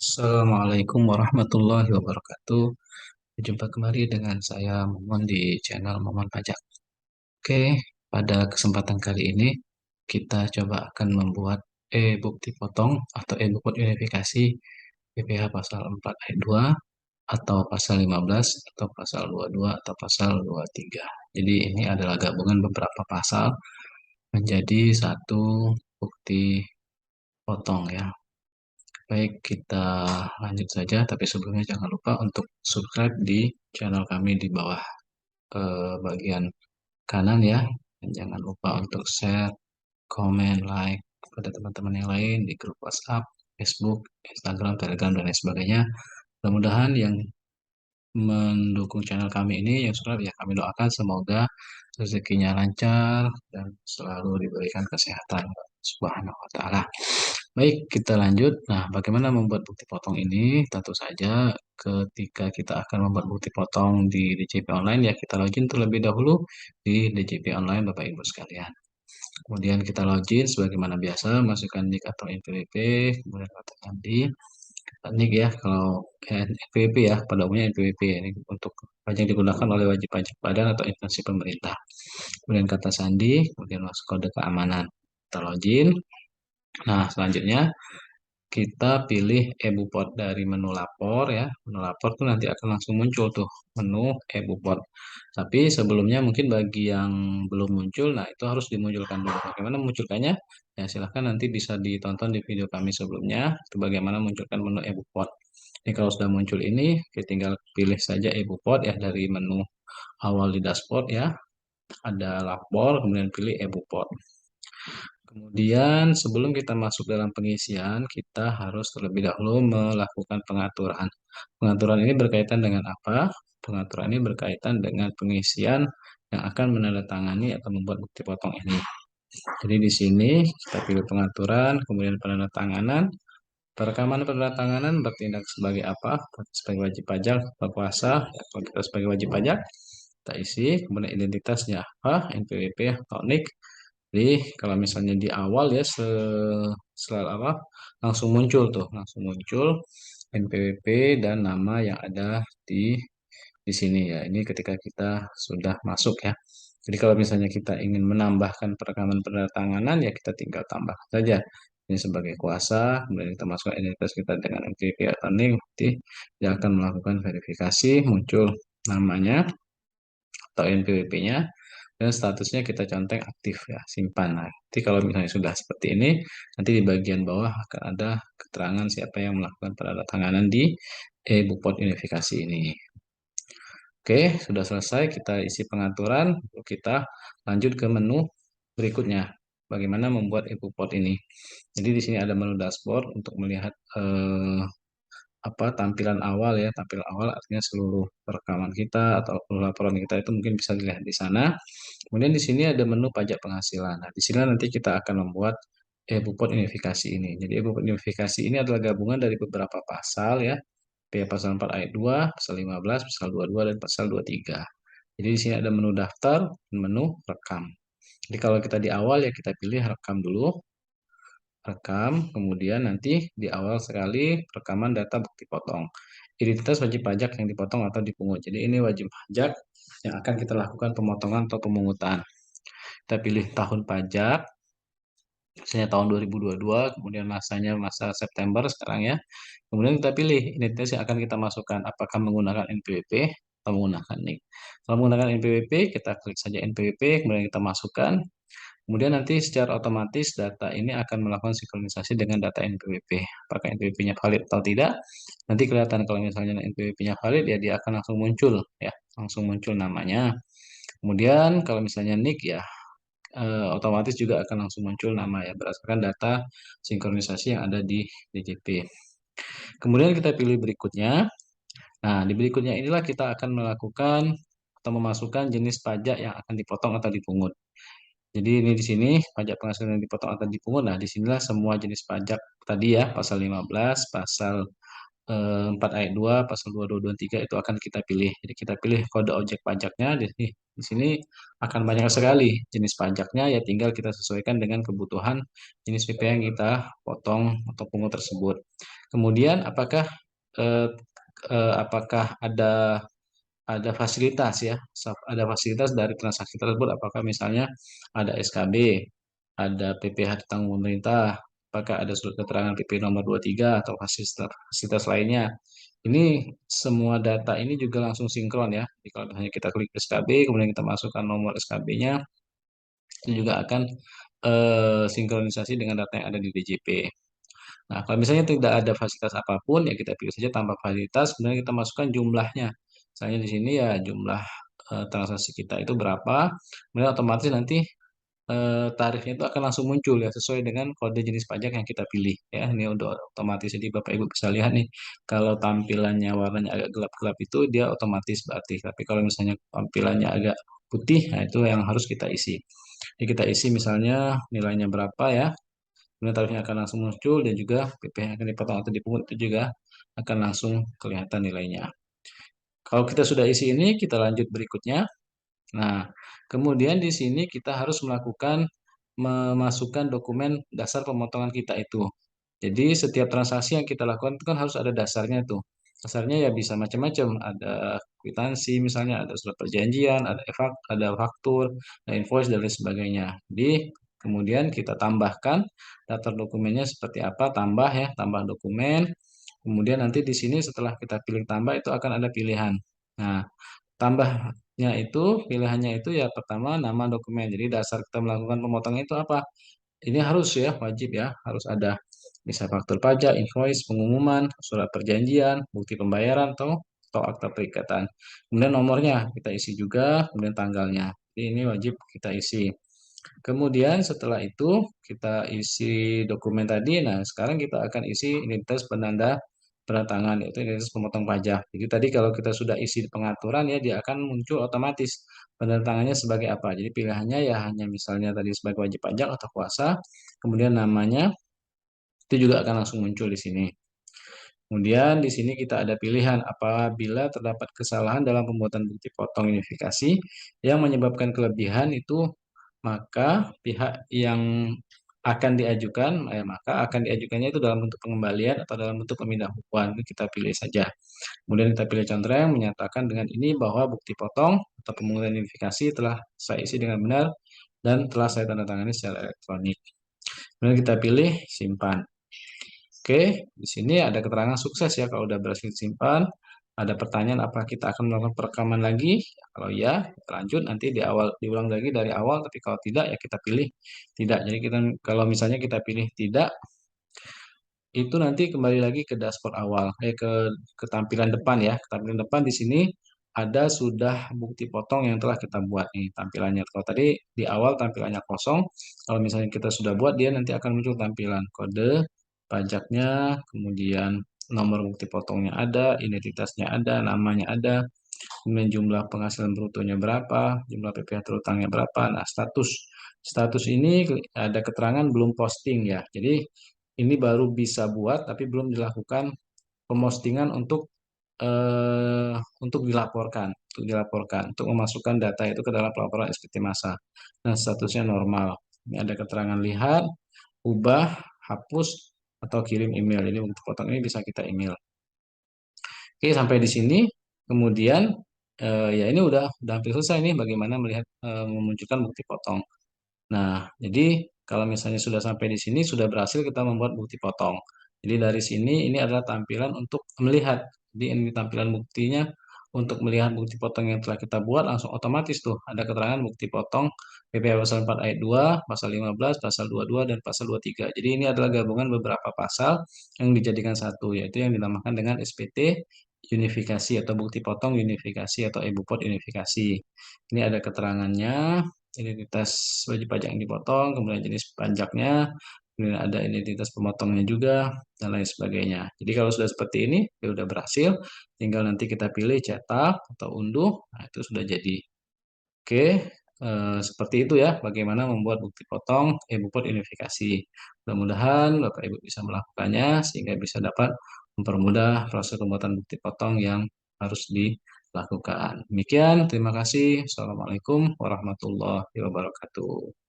Assalamualaikum warahmatullahi wabarakatuh. Berjumpa kembali dengan saya Momon di channel Momon Pajak. Oke, pada kesempatan kali ini kita coba akan membuat e-bukti potong atau e-bukti verifikasi PPh pasal 4 ayat 2 atau pasal 15 atau pasal 22 atau pasal 23. Jadi ini adalah gabungan beberapa pasal menjadi satu bukti potong ya. Baik, kita lanjut saja, tapi sebelumnya jangan lupa untuk subscribe di channel kami di bawah bagian kanan ya. Dan jangan lupa untuk share, komen, like kepada teman-teman yang lain di grup WhatsApp, Facebook, Instagram, Telegram, dan lain sebagainya. Mudah-mudahan yang mendukung channel kami ini yang sudah ya kami doakan semoga rezekinya lancar dan selalu diberikan kesehatan Subhanahu wa taala. Baik, kita lanjut. Nah, bagaimana membuat bukti potong ini? Tentu saja ketika kita akan membuat bukti potong di DJP online ya kita login terlebih dahulu di DJP online Bapak Ibu sekalian. Kemudian kita login sebagaimana biasa, masukkan NIK atau NPWP, kemudian katakan di NIK ya, kalau NPWP ya, pada umumnya NPWP ya, ini untuk pajak digunakan oleh wajib pajak badan atau instansi pemerintah. Kemudian kata sandi, kemudian masuk kode keamanan. Kita login. Nah, selanjutnya kita pilih e-bupot dari menu lapor ya. Menu lapor tuh nanti akan langsung muncul tuh menu e-bupot. Tapi sebelumnya mungkin bagi yang belum muncul, nah itu harus dimunculkan dulu. Bagaimana munculkannya? Ya silahkan nanti bisa ditonton di video kami sebelumnya. Itu bagaimana munculkan menu e-bupot. Ini kalau sudah muncul ini, kita tinggal pilih saja e-bupot ya dari menu awal di dashboard ya. Ada lapor, kemudian pilih e-bupot. Kemudian sebelum kita masuk dalam pengisian, kita harus terlebih dahulu melakukan pengaturan. Pengaturan ini berkaitan dengan apa? Pengaturan ini berkaitan dengan pengisian yang akan menandatangani atau membuat bukti potong ini. Jadi di sini kita pilih pengaturan, kemudian penandatanganan. Perekaman penandatanganan bertindak sebagai apa? Sebagai wajib pajak, berkuasa, kalau kita sebagai wajib pajak, kita isi, kemudian identitasnya apa? NPWP atau NIK. Jadi kalau misalnya di awal ya selalu apa langsung muncul tuh, langsung muncul NPWP dan nama yang ada di sini ya. Ini ketika kita sudah masuk ya. Jadi kalau misalnya kita ingin menambahkan perekaman penandatanganan ya kita tinggal tambah saja. Ini sebagai kuasa, kemudian kita masukkan identitas kita dengan NPWP atau NIK, nanti dia akan melakukan verifikasi, muncul namanya atau NPWP-nya dan statusnya kita conteng aktif ya, simpan. Nah, nanti kalau misalnya sudah seperti ini, nanti di bagian bawah akan ada keterangan siapa yang melakukan penandatanganan di e-bupot unifikasi ini. Oke, sudah selesai kita isi pengaturan, kita lanjut ke menu berikutnya. Bagaimana membuat e-bupot ini? Jadi di sini ada menu dashboard untuk melihat apa tampilan awal ya, tampilan awal artinya seluruh rekaman kita atau laporan kita itu mungkin bisa dilihat di sana. Kemudian di sini ada menu pajak penghasilan. Nah, di sini nanti kita akan membuat e-bupot unifikasi ini. Jadi e-bupot unifikasi ini adalah gabungan dari beberapa pasal ya. Pasal 4 ayat 2, pasal 15, pasal 22 dan pasal 23. Jadi di sini ada menu daftar dan menu rekam. Jadi kalau kita di awal ya kita pilih rekam dulu, rekam, kemudian nanti di awal sekali rekaman data bukti potong. Identitas wajib pajak yang dipotong atau dipungut. Jadi ini wajib pajak yang akan kita lakukan pemotongan atau pemungutan. Kita pilih tahun pajak, misalnya tahun 2022, kemudian masanya masa September sekarang ya. Kemudian kita pilih identitas yang akan kita masukkan, apakah menggunakan NPWP atau menggunakan NIK. Kalau menggunakan NPWP, kita klik saja NPWP, kemudian kita masukkan. Kemudian nanti secara otomatis data ini akan melakukan sinkronisasi dengan data NPWP. Apakah NPWP-nya valid atau tidak? Nanti kelihatan kalau misalnya NPWP-nya valid ya dia akan langsung muncul ya, langsung muncul namanya. Kemudian kalau misalnya NIK ya otomatis juga akan langsung muncul nama ya berdasarkan data sinkronisasi yang ada di DJP. Kemudian kita pilih berikutnya. Nah, di berikutnya inilah kita akan melakukan atau memasukkan jenis pajak yang akan dipotong atau dipungut. Jadi ini di sini pajak penghasilan yang dipotong atau dipungut. Nah, disinilah semua jenis pajak tadi ya, pasal 15, pasal 4 ayat 2, pasal 2223 itu akan kita pilih. Jadi kita pilih kode objek pajaknya. Di sini akan banyak sekali jenis pajaknya, ya tinggal kita sesuaikan dengan kebutuhan jenis PP yang kita potong atau pungut tersebut. Kemudian eh, apakah ada fasilitas ya, ada fasilitas dari transaksi tersebut, apakah misalnya ada SKB, ada PPh tanggung pemerintah, apakah ada surat keterangan PP nomor 23 atau fasilitas, fasilitas lainnya. Ini semua data ini juga langsung sinkron ya. Jadi kalau misalnya kita klik SKB, kemudian kita masukkan nomor SKB-nya, itu juga akan sinkronisasi dengan data yang ada di DJP. Nah, kalau misalnya tidak ada fasilitas apapun, ya kita pilih saja tanpa fasilitas, kemudian kita masukkan jumlahnya. Misalnya di sini ya jumlah transaksi kita itu berapa, kemudian otomatis nanti tarifnya itu akan langsung muncul ya sesuai dengan kode jenis pajak yang kita pilih ya. Ini udah otomatis, jadi Bapak Ibu bisa lihat nih, kalau tampilannya warnanya agak gelap-gelap itu dia otomatis berarti. Tapi kalau misalnya tampilannya agak putih, nah itu yang harus kita isi. Jadi kita isi misalnya nilainya berapa ya, kemudian tarifnya akan langsung muncul, dan juga PP yang akan dipotong atau dipungut itu juga akan langsung kelihatan nilainya. Kalau kita sudah isi ini, kita lanjut berikutnya. Nah, kemudian di sini kita harus melakukan memasukkan dokumen dasar pemotongan kita itu. Jadi setiap transaksi yang kita lakukan itu kan harus ada dasarnya tuh. Dasarnya ya bisa macam-macam, ada kwitansi misalnya, ada surat perjanjian, ada faktur, ada invoice dan lain sebagainya. Jadi kemudian kita tambahkan daftar dokumennya seperti apa, tambah ya, tambah dokumen. Kemudian nanti di sini setelah kita pilih tambah itu akan ada pilihan. Nah, tambahnya itu, pilihannya itu ya pertama nama dokumen. Jadi dasar kita melakukan pemotongan itu apa? Ini harus ya, wajib ya, harus ada bisa faktur pajak, invoice, pengumuman, surat perjanjian, bukti pembayaran atau akta perikatan. Kemudian nomornya kita isi juga, kemudian tanggalnya. Jadi ini wajib kita isi. Kemudian setelah itu kita isi dokumen tadi. Nah, sekarang kita akan isi identitas penanda tangan, yaitu identitas pemotong pajak. Jadi tadi kalau kita sudah isi di pengaturan ya, dia akan muncul otomatis penanda tangannya sebagai apa. Jadi pilihannya ya hanya misalnya tadi sebagai wajib pajak atau kuasa, kemudian namanya itu juga akan langsung muncul di sini. Kemudian di sini kita ada pilihan apabila terdapat kesalahan dalam pembuatan bukti potong unifikasi yang menyebabkan kelebihan itu, maka pihak yang akan diajukan, maka akan diajukannya itu dalam bentuk pengembalian atau dalam bentuk pemindahan. Itu kita pilih saja. Kemudian kita pilih contreng menyatakan dengan ini bahwa bukti potong atau pemungutan unifikasi telah saya isi dengan benar dan telah saya tanda tangani secara elektronik. Kemudian kita pilih simpan. Oke, di sini ada keterangan sukses ya kalau udah berhasil simpan. Ada pertanyaan apa kita akan melakukan perekaman lagi? Kalau ya, kita lanjut nanti diulang lagi dari awal. Tapi kalau tidak ya kita pilih tidak. Jadi kita kalau misalnya kita pilih tidak, itu nanti kembali lagi ke dashboard awal, ke tampilan depan ya. Tampilan depan di sini ada sudah bukti potong yang telah kita buat nih tampilannya. Kalau tadi di awal tampilannya kosong, kalau misalnya kita sudah buat, dia nanti akan muncul tampilan kode pajaknya, kemudian nomor bukti potongnya ada, identitasnya ada, namanya ada, kemudian jumlah penghasilan brutonya berapa, jumlah PPh terutangnya berapa. Nah, status ini ada keterangan belum posting ya. Jadi ini baru bisa buat tapi belum dilakukan pemostingan untuk memasukkan data itu ke dalam pelaporan SPT masa. Nah, statusnya normal. Ini ada keterangan lihat, ubah, hapus, atau kirim email. Jadi untuk potong ini bisa kita email. Oke, sampai di sini. Kemudian ya ini udah hampir selesai nih bagaimana melihat memunculkan bukti potong. Nah, jadi kalau misalnya sudah sampai di sini, sudah berhasil kita membuat bukti potong. Jadi dari sini ini adalah tampilan untuk melihat. Jadi ini tampilan buktinya untuk melihat bukti potong yang telah kita buat, langsung otomatis tuh ada keterangan bukti potong PPh pasal 4 ayat 2, pasal 15, pasal 22, dan pasal 23. Jadi ini adalah gabungan beberapa pasal yang dijadikan satu, yaitu yang dinamakan dengan SPT unifikasi atau bukti potong unifikasi atau e-bupot unifikasi. Ini ada keterangannya, identitas wajib pajak yang dipotong, kemudian jenis pajaknya, kemudian ada identitas pemotongnya juga, dan lain sebagainya. Jadi kalau sudah seperti ini, ya sudah berhasil, tinggal nanti kita pilih cetak atau unduh, nah itu sudah jadi. Oke, seperti itu ya, bagaimana membuat bukti potong e-bupot unifikasi. Mudah-mudahan Bapak Ibu bisa melakukannya, sehingga bisa dapat mempermudah proses pembuatan bukti potong yang harus dilakukan. Demikian, terima kasih. Assalamualaikum warahmatullahi wabarakatuh.